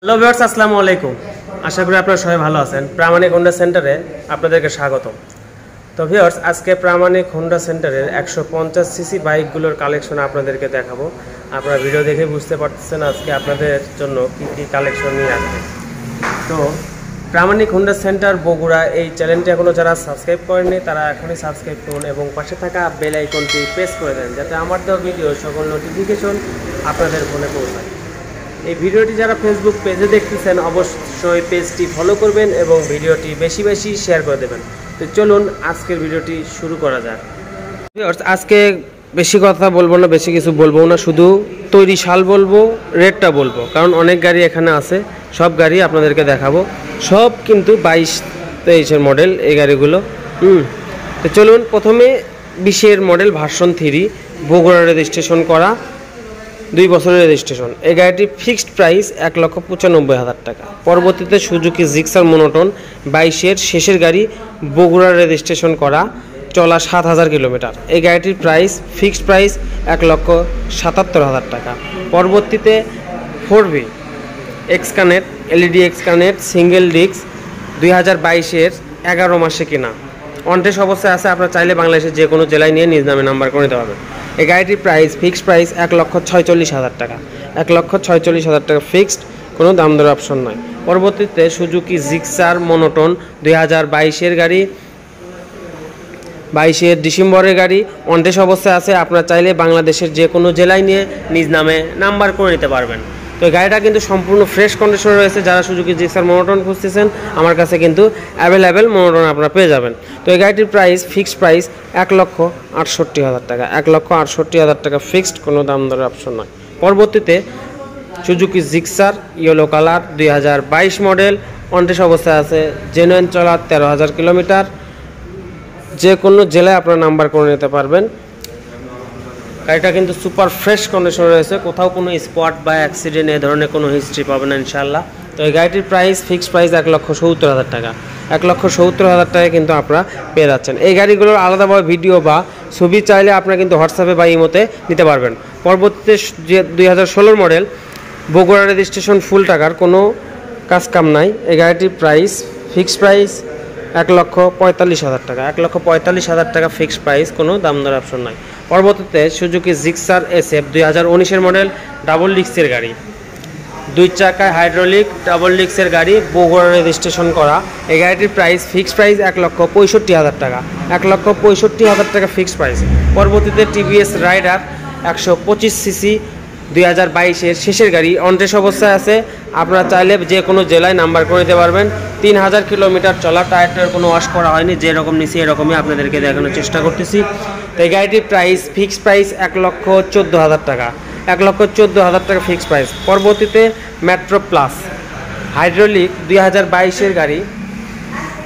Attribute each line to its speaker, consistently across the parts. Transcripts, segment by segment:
Speaker 1: Hello viewers, আসসালামু আলাইকুম। আশা করি আপনারা সবাই ভালো আছেন। প্রামাণিক হোন্ডা সেন্টারে আপনাদেরকে স্বাগতম। তো ভিউয়ার্স, আজকে প্রামাণিক হোন্ডা সেন্টারের 150 সিসি বাইকগুলোর কালেকশন আপনাদেরকে দেখাবো। আপনারা ভিডিও দেখে বুঝতে পারতেছেন আজকে আপনাদের জন্য কী কী কালেকশন নিয়ে আসবে। তো প্রামাণিক হোন্ডা সেন্টার বগুড়া এই চ্যানেলটি এখনও যারা সাবস্ক্রাইব করেননি তারা এখনই সাবস্ক্রাইব করুন এবং পাশে থাকা বেল আইকনটি প্রেস করে দেন যাতে আমার দেওয়া ভিডিও সকল নোটিফিকেশন আপনাদের ফোনে পৌঁছায়। এই ভিডিওটি যারা ফেসবুক পেজে দেখতেছেন অবশ্যই পেজটি ফলো করবেন এবং ভিডিওটি বেশি বেশি শেয়ার করে দেবেন। তো চলুন আজকের ভিডিওটি শুরু করা যাক। আজকে বেশি কথা বলবো না, বেশি কিছু বলবো না, শুধু তৈরি সাল বলবো, রেটটা বলবো, কারণ অনেক গাড়ি এখানে আছে। সব গাড়ি আপনাদেরকে দেখাবো, সব কিন্তু 22-23-এর মডেল এই গাড়িগুলো। তো চলুন, প্রথমে 20-এর মডেল ভার্সন 3 বগুড়া রেজিস্ট্রেশন করা, 2 বছরের রেজিস্ট্রেশন। এই গাড়িটি ফিক্সড প্রাইস 1,95,000 টাকা। পরবর্তীতে সুজুকি জিক্সার মনোটন 22-এর শেষের গাড়ি, বগুড়া রেজিস্ট্রেশন করা, চলা 7,000 কিলোমিটার। এই গাড়িটির প্রাইস ফিক্সড প্রাইস 1,77,000 টাকা। পরবর্তীতে 4V X connect LED X connect single disc 2022-এর 11 মাসে কিনা, অনটেস্ট অবস্থায় আছে। আপনারা চাইলে বাংলাদেশের যে কোনো জেলায় নিয়ে নিজ নামে নাম্বার করে নিতে পারবেন। এই গাড়িটির প্রাইস ফিক্সড প্রাইস 1,46,000 টাকা। 1,46,000 টাকা ফিক্সড, কোনো দাম দর অপশন নয়। পরবর্তীতে সুজুকি জিক্সার মনোটন 2022-এর গাড়ি, 22-এর ডিসেম্বরের গাড়ি, অনটেস্ট অবস্থায় আছে। আপনারা চাইলে বাংলাদেশের যে কোনো জেলায় নিয়ে নিজ নামে নাম্বার করে নিতে পারবেন। তো এই গাড়িটা কিন্তু সম্পূর্ণ ফ্রেশ কন্ডিশনে রয়েছে। যারা সুজুকি জিক্সার মনোটন খুঁজতেছেন আমার কাছে কিন্তু অ্যাভেলেবেল মনোটন আপনারা পেয়ে যাবেন। তো এই গাড়িটির প্রাইস ফিক্সড প্রাইস 1,68,000 টাকা। 1,68,000 টাকা ফিক্সড, কোনো দাম দরের অপশন নয়। পরবর্তীতে Suzuki Gixxer yellow colour 2022 model, on test অবস্থায় আছে, জেনুইন চলা 13,000 কিলোমিটার। যে কোনো জেলায় আপনারা নাম্বার করে নিতে পারবেন। গাড়িটা কিন্তু সুপার ফ্রেশ কন্ডিশন রয়েছে, কোথাও কোনো স্পট বা অ্যাক্সিডেন্ট এ ধরনের কোনো হিস্ট্রি পাবেন না ইনশাল্লাহ। তো এই গাড়িটির প্রাইস ফিক্সড প্রাইস 1,70,000 টাকা। 1,70,000 টাকায় কিন্তু আপনারা পেয়ে যাচ্ছেন। এই গাড়িগুলোর আলাদাভাবে ভিডিও বা ছবি চাইলে আপনারা কিন্তু হোয়াটসঅ্যাপে বা ইমোতে নিতে পারবেন। পরবর্তীতে যে 2016 মডেল বগুড়া রেজিস্ট্রেশন, ফুল টাকার কোনো কাজ কাম নাই। এই গাড়িটির প্রাইস ফিক্সড প্রাইস 1,45,000 টাকা। 1,45,000 টাকা ফিক্সড প্রাইস, কোনো দাম দর অপশন নাই। পরবর্তীতে সুজুকি জিক্সার SF 2019-এর মডেল, ডাবল ডিস্কের গাড়ি, 2 চাকায় হাইড্রোলিক ডাবল ডিস্কের গাড়ি, বগুড়া রেজিস্ট্রেশন করা। এই গাড়িটির প্রাইস ফিক্সড প্রাইস 1,65,000 টাকা। 1,65,000 টাকা ফিক্সড প্রাইস। পরবর্তীতে টিভিএস রাইডার 125 সিসি 2022-এর শেষের গাড়ি, অনটেস্ট অবস্থায় আছে। আপনারা চাইলে যে কোনো জেলায় নাম্বার করে নিতে পারবেন। 3,000 কিলোমিটার চলা, টায়ারটার কোনো ওয়াশ করা হয়নি, যেরকম নিচে এরকমই আপনাদেরকে দেখানোর চেষ্টা করতেছি। তো এই গাড়িটির প্রাইস ফিক্সড প্রাইস 1,14,000 টাকা। 1,14,000 টাকা ফিক্সড প্রাইস। পরবর্তীতে মেট্রো প্লাস হাইড্রোলিক 2022-এর গাড়ি,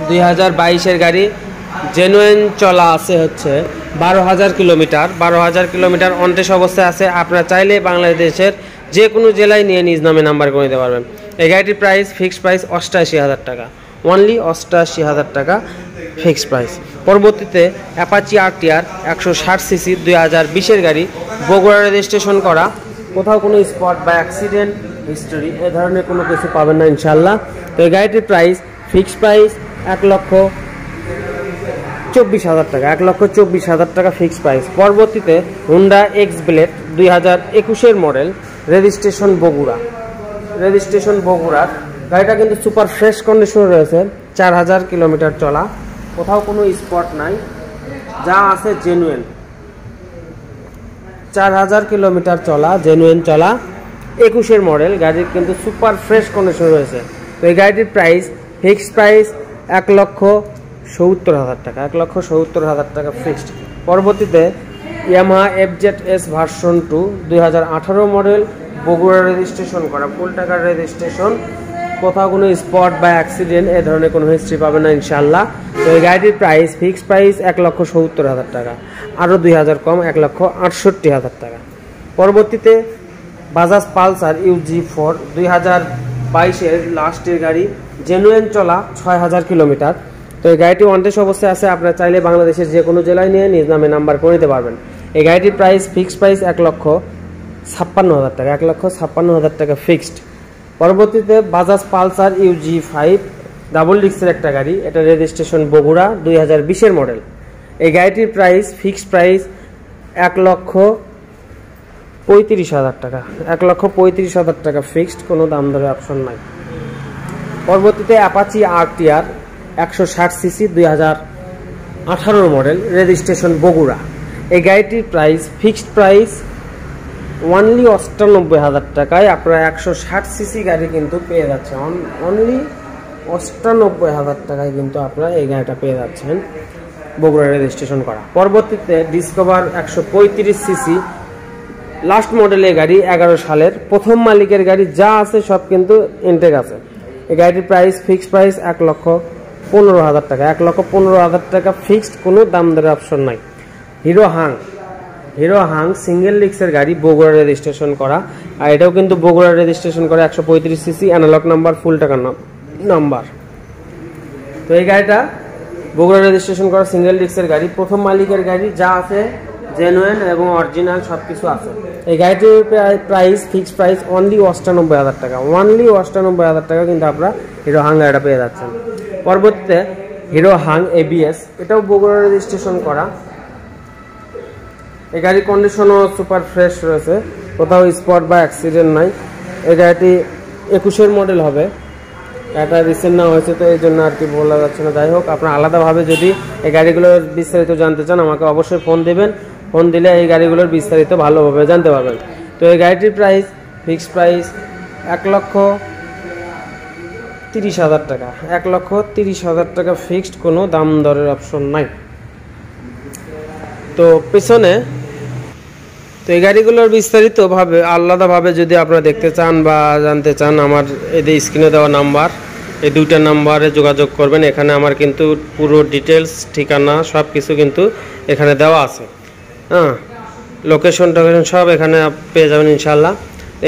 Speaker 1: 2022-এর গাড়ি, জেনুইন চলা আছে হচ্ছে 12,000 কিলোমিটার। 12,000 কিলোমিটার অনটেস্ট অবস্থায় আছে। আপনারা চাইলে বাংলাদেশের যে কোনো জেলায় নিয়ে নিজ নামে নাম্বার করে নিতে পারবেন। এই গাড়িটির প্রাইস ফিক্সড প্রাইস 88,000 টাকা। অনলি 88,000 টাকা ফিক্সড প্রাইস। পরবর্তীতে অ্যাপাচি RTR 160 সিসি 2020-এর গাড়ি, বগুড়া রেজিস্ট্রেশন করা, কোথাও কোনো স্পট বা অ্যাক্সিডেন্ট হিস্টোরি এ ধরনের কোনো কিছু পাবেন না ইনশাল্লাহ। তো এই গাড়িটির প্রাইস ফিক্সড প্রাইস 1,24,000 টাকা। 1,24,000 টাকা ফিক্সড প্রাইস। পরবর্তীতে হুন্ডা এক্স ব্লেড 2021-এর মডেল, রেজিস্ট্রেশন বগুড়া, রেজিস্ট্রেশন বগুড়ার। গাড়িটা কিন্তু সুপার ফ্রেশ কন্ডিশনে রয়েছে, 4,000 কিলোমিটার চলা, কোথাও কোনো স্পট নাই, যা আছে জেনুইন। 4,000 কিলোমিটার চলা, জেনুইন চলা, 21-এর মডেল। গাড়ির কিন্তু সুপার ফ্রেশ কন্ডিশনে রয়েছে। তো এই গাড়িটির প্রাইস ফিক্সড প্রাইস 1,70,000 টাকা। 1,70,000 টাকা ফিক্সড। পরবর্তীতে Yamaha FZS version 2 2018 model, Bogura registration করা, ফুল টাকার রেজিস্ট্রেশন, কোথাও কোনো স্পট বা অ্যাক্সিডেন্ট এ ধরনের কোনো হিস্ট্রি পাবে না ইনশাল্লাহ। তো এই গাড়িটির প্রাইস ফিক্সড প্রাইস 1,70,000 টাকা, আরও 2,000 কম, 1,68,000 টাকা। পরবর্তীতে বাজাজ পালসার UG4 2022-এর লাস্টের গাড়ি, জেনুইন চলা, 6,000 কিলোমিটার। তো এই গাড়িটি অনটেস্ট অবস্থায় আছে। আপনারা চাইলে বাংলাদেশের যে কোনো জেলায় নিয়ে নিজ নামে নাম্বার করে নিতে পারবেন। এই গাড়িটির প্রাইস ফিক্সড প্রাইস 1,56,000 টাকা। 1,56,000 টাকা ফিক্সড। পরবর্তীতে বাজাজ পালসার UG5 ডাবল ডিস্কের একটা গাড়ি, এটা রেজিস্ট্রেশন বগুড়া, 2020-এর মডেল। এই গাড়িটির প্রাইস ফিক্সড প্রাইস 1,35,000 টাকা, 1,35,000 টাকা ফিক্সড, কোনো দাম দরের অপশন নাই। পরবর্তীতে Apache RTR 160cc 2018 model, registration Bogura. এই গাড়িটির প্রাইস ফিক্সড প্রাইস অনলি 98,000 টাকায় আপনারা 160cc গাড়ি কিন্তু পেয়ে যাচ্ছেন। অনলি 98,000 টাকায় কিন্তু আপনারা এই গাড়িটা পেয়ে যাচ্ছেন, বগুড়া রেজিস্ট্রেশন করা। পরবর্তীতে ডিসকভার 135cc লাস্ট মডেলের গাড়ি, 11 সালের, প্রথম মালিকের গাড়ি, যা আছে সব কিন্তু ইনটেক আছে। এই গাড়িটির প্রাইস ফিক্সড প্রাইস 1,15,000 টাকা, 1,15,000 টাকা ফিক্সড, কোনো দাম দরের অপশন নাই। হিরো হাং সিঙ্গেল ডিস্কের গাড়ি, বগুড়া রেজিস্ট্রেশন করা, আর এটাও কিন্তু বগুড়া রেজিস্ট্রেশন করা, 135cc, অ্যানালগ নাম্বার, ফুল টাকার নাম্বার। তো এই গাড়িটা বগুড়া রেজিস্ট্রেশন করা সিঙ্গেল ডিস্কের গাড়ি, প্রথম মালিকের গাড়ি, যা আছে জেনুইন এবং অরিজিনাল সব কিছু আছে। এই গাড়িটির প্রাইস ফিক্সড প্রাইস অনলি 98,000 টাকা, অনলি 98,000 টাকা কিন্তু আপনারা হিরো হাং গাড়িটা পেয়ে যাচ্ছেন। পরবর্তীতে হিরো হাং ABS, এটাও বগুড়া রেজিস্ট্রেশন করা। এই গাড়ির কন্ডিশনও সুপার ফ্রেশ রয়েছে, কোথাও স্পট বা অ্যাক্সিডেন্ট নাই। এই গাড়িটি 21-এর মডেল হবে, এটা রিসেন্ট না হয়েছে, তো এই জন্য আর কি বলা যাচ্ছে না। যাই হোক, আপনারা আলাদাভাবে যদি এই গাড়িগুলোর বিস্তারিত জানতে চান আমাকে অবশ্যই ফোন দেবেন, ফোন দিলে এই গাড়িগুলোর বিস্তারিত ভালোভাবে জানতে পারবেন। তো এই গাড়িটির প্রাইস ফিক্সড প্রাইস 1,30,000 টাকা, 1,30,000 টাকা ফিক্সড, কোনো দাম দরের অপশন নাই। তো পেছনে তো এই গাড়িগুলোর বিস্তারিতভাবে আলাদাভাবে যদি আপনারা দেখতে চান বা জানতে চান, আমার এদের স্ক্রিনে দেওয়া নাম্বার, এই দুইটা নাম্বারে যোগাযোগ করবেন। এখানে আমার কিন্তু পুরো ডিটেলস, ঠিকানা সব কিছু কিন্তু এখানে দেওয়া আছে, হ্যাঁ, লোকেশন টোকেশন সব এখানে পেয়ে যাবেন ইনশাল্লাহ।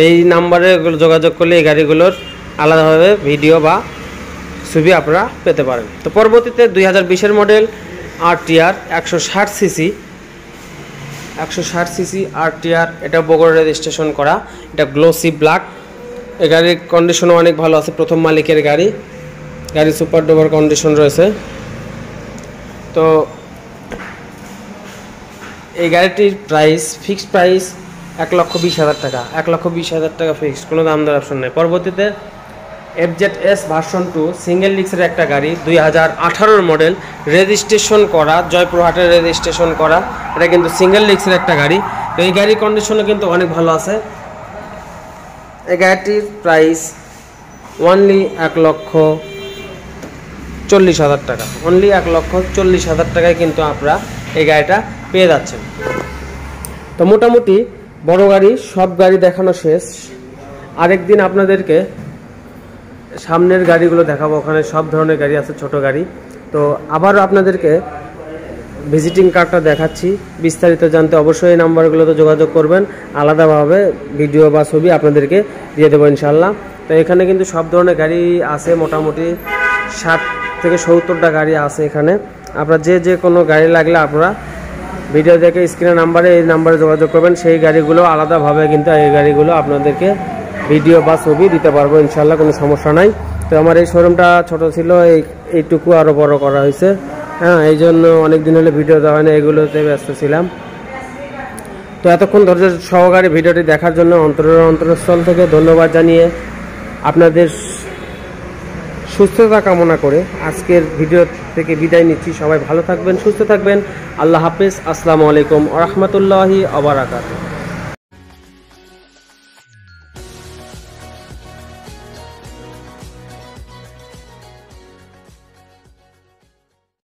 Speaker 1: এই নাম্বারে যোগাযোগ করলে এই গাড়িগুলোর আলাদাভাবে ভিডিও বা ছবি আপনারা পেতে পারেন। তো পরবর্তীতে 2020-এর মডেল RTR 160cc RTR, এটা বগুড়া রেজিস্ট্রেশন করা, এটা গ্লোসি ব্ল্যাক। এই গাড়ির কন্ডিশনও অনেক ভালো আছে, প্রথম মালিকের গাড়ি, গাড়ি সুপার ডুপার কন্ডিশন রয়েছে। তো এই গাড়িটির প্রাইস ফিক্সড প্রাইস 1,20,000 টাকা, 1,20,000 টাকা ফিক্সড, কোনো দাম দর অপশন নেই। পরবর্তীতে FZS ভার্সন 2 সিঙ্গেল ডিস্কের একটা গাড়ি, 2018 মডেল, রেজিস্ট্রেশন করা, জয়পুরহাটের রেজিস্ট্রেশন করা, এটা কিন্তু সিঙ্গেল ডিস্কের একটা গাড়ি। তো এই গাড়ির কন্ডিশনও কিন্তু অনেক ভালো আছে। এই গাড়িটির প্রাইস অনলি 1,40,000 টাকা, অনলি 1,40,000 টাকায় কিন্তু আপনারা এই গাড়িটা পেয়ে যাচ্ছেন। তো মোটামুটি বড় গাড়ি সব গাড়ি দেখানো শেষ। আরেকদিন আপনাদেরকে সামনের গাড়িগুলো দেখাবো, ওখানে সব ধরনের গাড়ি আছে, ছোট গাড়ি। তো আবারও আপনাদেরকে ভিজিটিং কার্ডটা দেখাচ্ছি, বিস্তারিত জানতে অবশ্যই এই নাম্বারগুলোতে যোগাযোগ করবেন, আলাদাভাবে ভিডিও বা ছবি আপনাদেরকে দিয়ে দেবো ইনশাল্লাহ। তো এখানে কিন্তু সব ধরনের গাড়ি আছে, মোটামুটি 60 থেকে 70টা গাড়ি আছে এখানে। আপনার যে কোনো গাড়ি লাগলে আপনারা ভিডিও দেখে স্ক্রিনের নাম্বারে, এই নাম্বারে যোগাযোগ করবেন, সেই গাড়িগুলো আলাদাভাবে কিন্তু এই গাড়িগুলো আপনাদেরকে ভিডিও বা ছবি দিতে পারবো ইনশাল্লাহ, কোনো সমস্যা নাই। তো আমার এই শোরুমটা ছোট ছিল, এইটুকু আরও বড় করা হয়েছে, হ্যাঁ, এই জন্য অনেক দিন হলে ভিডিও দেওয়া হয় না, এগুলোতে ব্যস্ত ছিলাম। তো এতক্ষণ ধৈর্য সহকারে ভিডিওটি দেখার জন্য অন্তরস্থল থেকে ধন্যবাদ জানিয়ে আপনাদের সুস্থতা কামনা করে আজকের ভিডিও থেকে বিদায় নিচ্ছি। সবাই ভালো থাকবেন, সুস্থ থাকবেন, আল্লাহ হাফেজ, আসসালামু আলাইকুম ওয়া রাহমাতুল্লাহি ওয়া বারাকাতুহু।